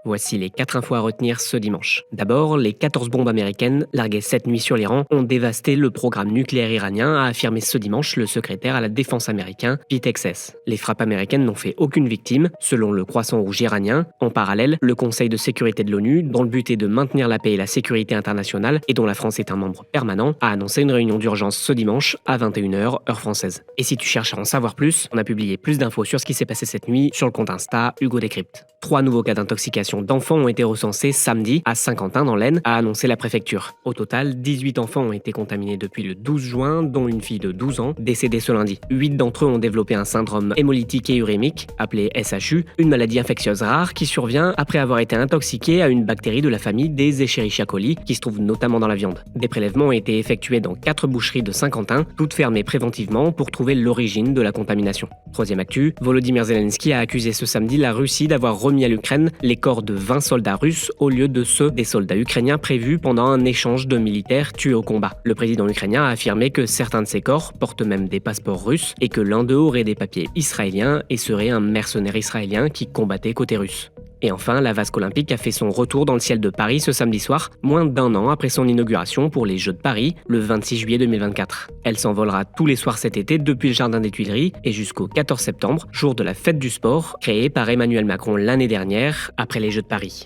Voici les 4 infos à retenir ce dimanche. D'abord, les 14 bombes américaines larguées cette nuit sur l'Iran ont dévasté le programme nucléaire iranien, a affirmé ce dimanche le secrétaire à la défense américain, Pete Hegseth. Les frappes américaines n'ont fait aucune victime, selon le Croissant Rouge iranien. En parallèle, le Conseil de sécurité de l'ONU, dont le but est de maintenir la paix et la sécurité internationale et dont la France est un membre permanent, a annoncé une réunion d'urgence ce dimanche à 21h, heure française. Et si tu cherches à en savoir plus, on a publié plus d'infos sur ce qui s'est passé cette nuit sur le compte Insta Hugo Décrypte. 3 nouveaux cas d'intoxication d'enfants ont été recensés samedi à Saint-Quentin dans l'Aisne, a annoncé la préfecture. Au total, 18 enfants ont été contaminés depuis le 12 juin, dont une fille de 12 ans, décédée ce lundi. 8 d'entre eux ont développé un syndrome hémolytique et urémique, appelé SHU, une maladie infectieuse rare qui survient après avoir été intoxiqué à une bactérie de la famille des Escherichia coli, qui se trouve notamment dans la viande. Des prélèvements ont été effectués dans 4 boucheries de Saint-Quentin, toutes fermées préventivement pour trouver l'origine de la contamination. Troisième actu, Volodymyr Zelensky a accusé ce samedi la Russie d'avoir remis à l'Ukraine les corps de 20 soldats russes au lieu de ceux des soldats ukrainiens prévus pendant un échange de militaires tués au combat. Le président ukrainien a affirmé que certains de ces corps portent même des passeports russes et que l'un d'eux aurait des papiers israéliens et serait un mercenaire israélien qui combattait côté russe. Et enfin, la vasque olympique a fait son retour dans le ciel de Paris ce samedi soir, moins d'1 an après son inauguration pour les Jeux de Paris, le 26 juillet 2024. Elle s'envolera tous les soirs cet été depuis le Jardin des Tuileries et jusqu'au 14 septembre, jour de la fête du sport, créée par Emmanuel Macron l'année dernière, après les Jeux de Paris.